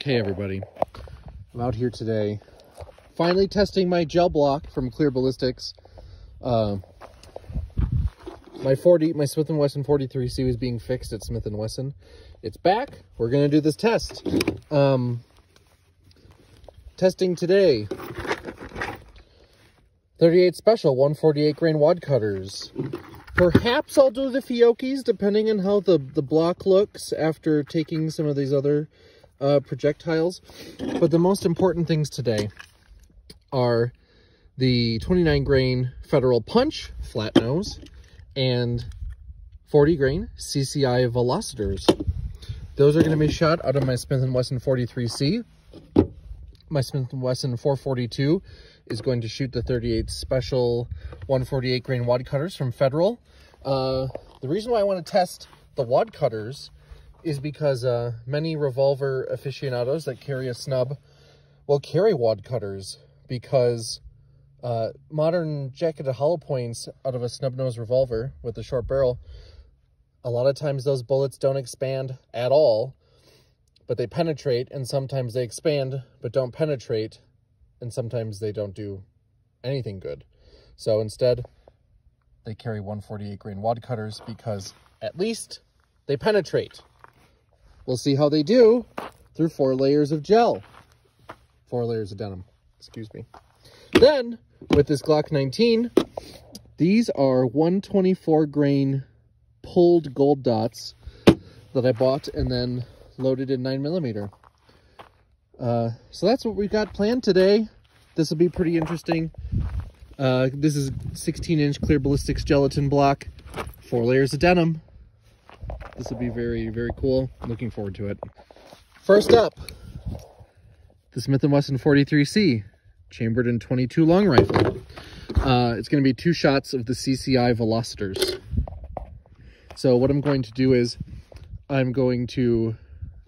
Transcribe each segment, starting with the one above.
Okay, everybody, I'm out here today, finally testing my gel block from Clear Ballistics. My Smith & Wesson 43C was being fixed at Smith & Wesson. It's back. We're gonna do this test. Testing today. 38 special 148 grain wadcutters. Perhaps I'll do the Fiocchis depending on how the block looks after taking some of these other projectiles. But the most important things today are the 29 grain Federal Punch flat nose and 40 grain CCI velociters. Those are going to be shot out of my Smith & Wesson 43C. My Smith & Wesson 442 is going to shoot the 38 special 148 grain wadcutters from Federal. The reason why I want to test the wadcutters is because many revolver aficionados that carry a snub will carry wadcutters because modern jacketed hollow points out of a snub nose revolver with a short barrel, a lot of times those bullets don't expand at all, but they penetrate, and sometimes they expand but don't penetrate, and sometimes they don't do anything good. So instead, they carry 148 grain wadcutters because at least they penetrate. We'll see how they do through 4 layers of gel. 4 layers of denim, excuse me. Then, with this Glock 19, these are 124 grain pulled gold dots that I bought and then loaded in 9mm. So that's what we've got planned today. This will be pretty interesting. This is 16-inch Clear Ballistics gelatin block, 4 layers of denim. This will be very, very cool. I'm looking forward to it. First up, the Smith & Wesson 43C, chambered in 22 long rifle. It's going to be 2 shots of the CCI velociters. So what I'm going to do is I'm going to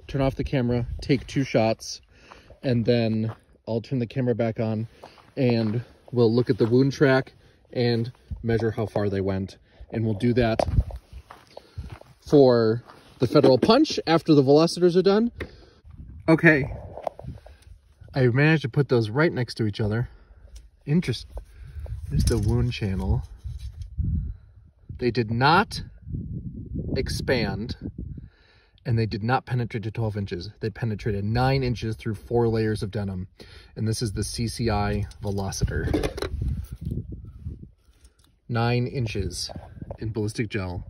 turn off the camera, take 2 shots, and then I'll turn the camera back on and we'll look at the wound track and measure how far they went. And we'll do that for the Federal Punch after the velociters are done. Okay, I managed to put those right next to each other. Interesting. There's the wound channel. They did not expand, and they did not penetrate to 12 inches. They penetrated 9 inches through 4 layers of denim. And this is the CCI velociter. 9 inches in ballistic gel.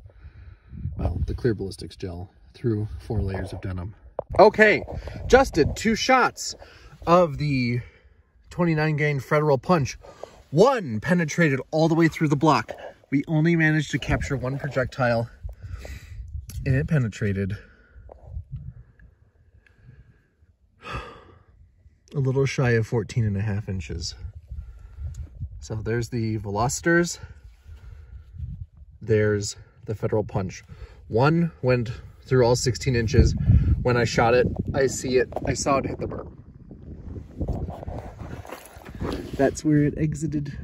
Well, the Clear Ballistics gel through 4 layers of denim. Okay, just did 2 shots of the 29 grain Federal Punch. 1 penetrated all the way through the block. We only managed to capture 1 projectile, and it penetrated a little shy of 14.5 inches. So there's the velociters. There's the Federal Punch. 1 went through all 16 inches. When I shot it, I saw it hit the berm. That's where it exited.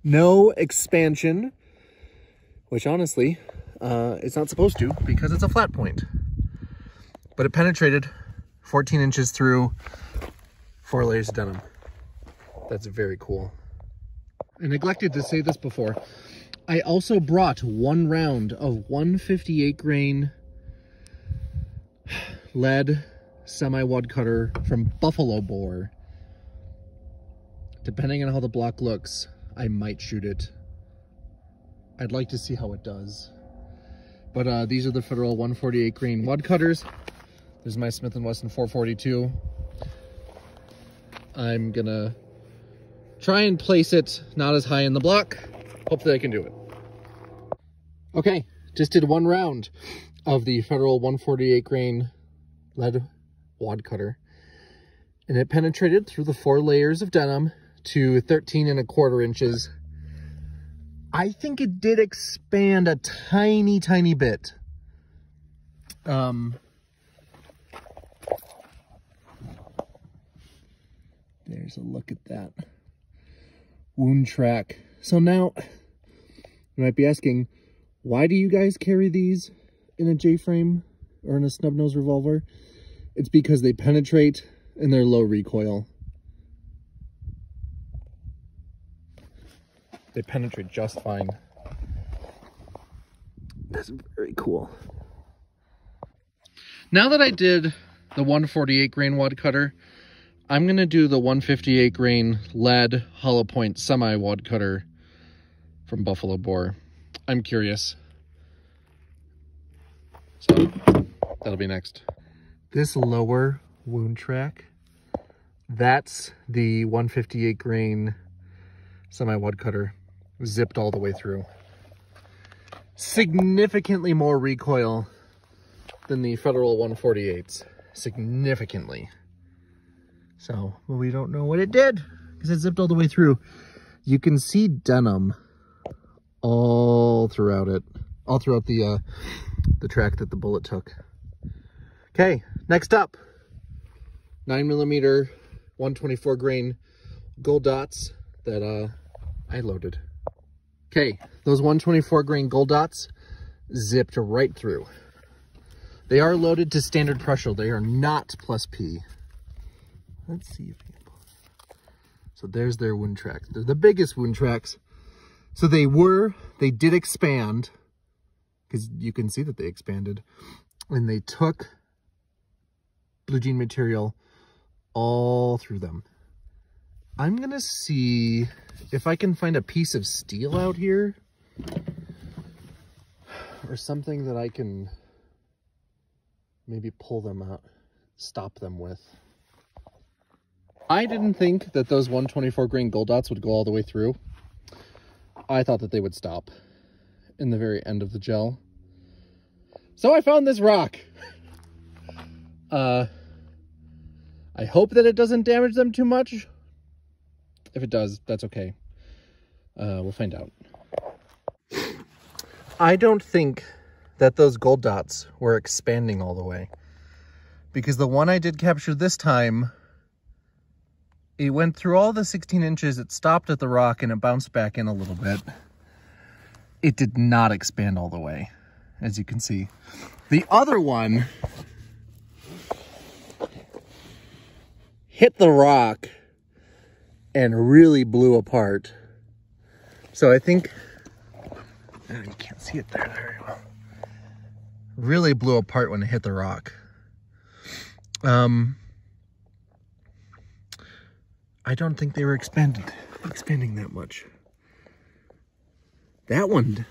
No expansion, which honestly, it's not supposed to because it's a flat point. But it penetrated 14 inches through 4 layers of denim. That's very cool. I neglected to say this before. I also brought 1 round of 158 grain lead semi-wadcutter from Buffalo Bore. Depending on how the block looks, I might shoot it. I'd like to see how it does. But these are the Federal 148 grain wadcutters. There's my Smith & Wesson 442. I'm gonna try and place it not as high in the block. Hopefully I can do it. Okay, just did 1 round of the Federal 148 grain lead wadcutter, and it penetrated through the 4 layers of denim to 13.25 inches. I think it did expand a tiny, tiny bit. There's a look at that wound track. So now you might be asking, why do you guys carry these in a J-frame or in a snub nose revolver, it's because they penetrate and they're low recoil. They penetrate just fine. That's very cool. Now that I did the 148 grain wad cutter, I'm going to do the 158 grain lead hollow point semi wad cutter from Buffalo Bore. I'm curious. So that'll be next. This lower wound track, that's the 158 grain semi wad cutter, zipped all the way through. Significantly more recoil than the Federal 148s. Significantly. So, well, we don't know what it did because it zipped all the way through. You can see denim all throughout it, all throughout the track that the bullet took. Okay, next up, 9mm 124 grain gold dots that I loaded. Okay, those 124 grain gold dots zipped right through. They are loaded to standard pressure. They are not plus P. Let's see if we can pull it. So there's their wound tracks. They're the biggest wound tracks. So they did expand, because you can see that they expanded, and they took blue jean material all through them. I'm gonna see if I can find a piece of steel out here or something that I can maybe pull them out, stop them with. I didn't think that those 124 grain gold dots would go all the way through. I thought that they would stop in the very end of the gel. So I found this rock. I hope that it doesn't damage them too much. If it does, that's okay. We'll find out. I don't think that those gold dots were expanding all the way, because the one I did capture this time, it went through all the 16 inches, it stopped at the rock, and it bounced back in a little bit. It did not expand all the way, as you can see. The other one hit the rock and really blew apart. So I think, you can't see it there very well. Really blew apart when it hit the rock. I don't think they were expanding that much. That one,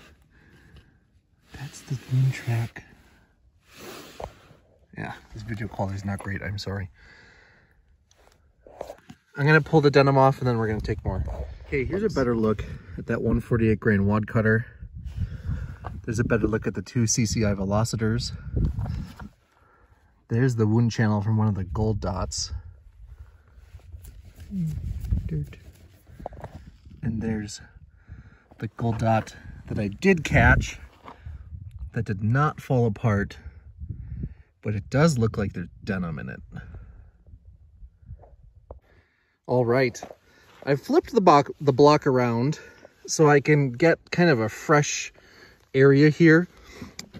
that's the wound track. Yeah, this video quality is not great, I'm sorry. I'm gonna pull the denim off and then we're gonna take more. Okay, here's a better look at that 148 grain wad cutter. There's a better look at the 2 CCI velocitors. There's the wound channel from one of the gold dots. Dirt. And there's the gold dot that I did catch that did not fall apart, but it does look like there's denim in it. All right, I flipped the block around so I can get kind of a fresh area here.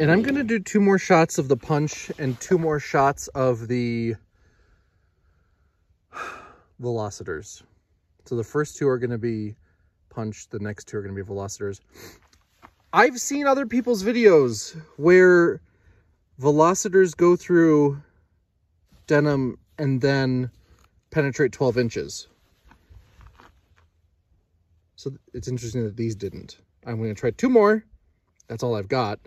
And I'm gonna do 2 more shots of the punch and 2 more shots of the velocitors. So the first 2 are gonna be punch, the next 2 are gonna be velocitors. I've seen other people's videos where velocitors go through denim and then penetrate 12 inches. So it's interesting that these didn't. I'm gonna try 2 more. That's all I've got.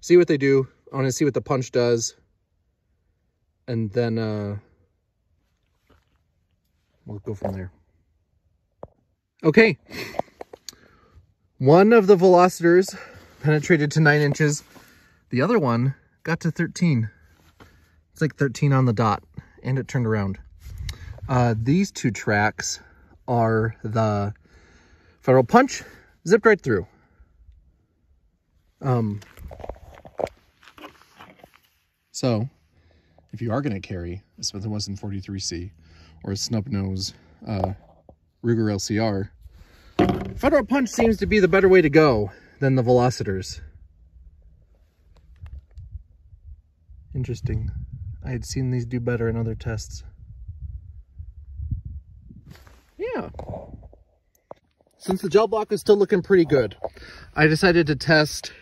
See what they do. I want to see what the punch does. And then we'll go from there. Okay. One of the velocitors penetrated to 9 inches. The other one got to 13. It's like 13 on the dot. And it turned around. These 2 tracks are the Federal punch, zipped right through. So if you are going to carry a Smith & Wesson 43C or a snub nose Ruger LCR, Federal punch seems to be the better way to go than the velocitors. Interesting. I had seen these do better in other tests. Yeah. Since the gel block is still looking pretty good, I decided to test,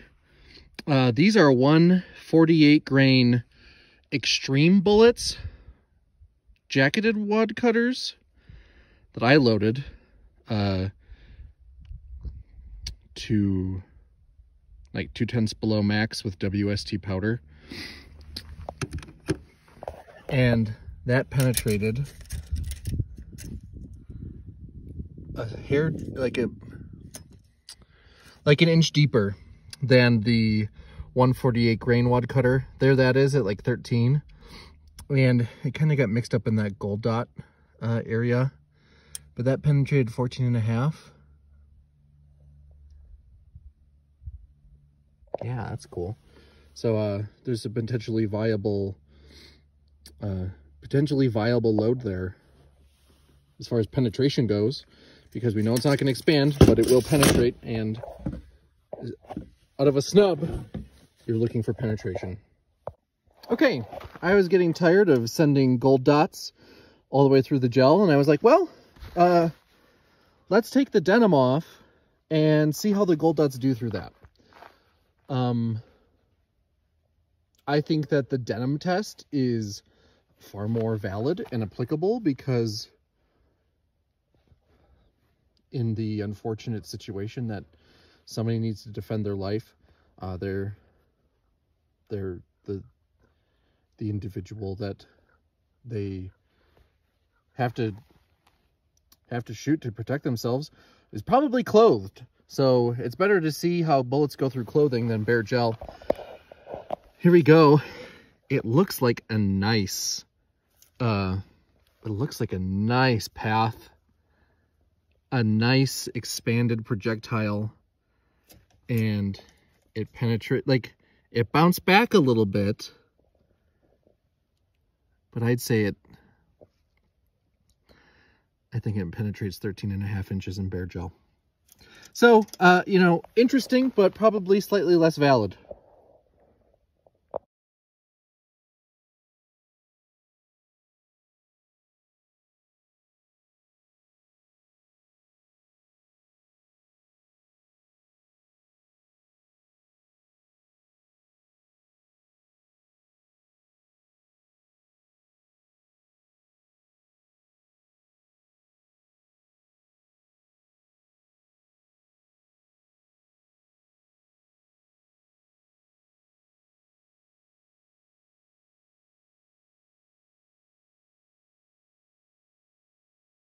these are 148 grain extreme bullets, jacketed wad cutters that I loaded to like 2/10 below max with WST powder. And that penetrated a hair, like an inch deeper than the 148 grain wad cutter. There that is at like 13. And it kind of got mixed up in that gold dot area. But that penetrated 14.5. Yeah, that's cool. So there's a potentially viable load there as far as penetration goes, because we know it's not going to expand, but it will penetrate, and out of a snub, you're looking for penetration. Okay, I was getting tired of sending gold dots all the way through the gel, and I was like, well, let's take the denim off and see how the gold dots do through that. I think that the denim test is far more valid and applicable, because in the unfortunate situation that somebody needs to defend their life, they're the individual that they have to shoot to protect themselves is probably clothed. So it's better to see how bullets go through clothing than bare gel. Here we go. It looks like a nice path, a nice expanded projectile, and it it bounced back a little bit, but I think it penetrates 13.5 inches in bare gel. So, you know, interesting, but probably slightly less valid.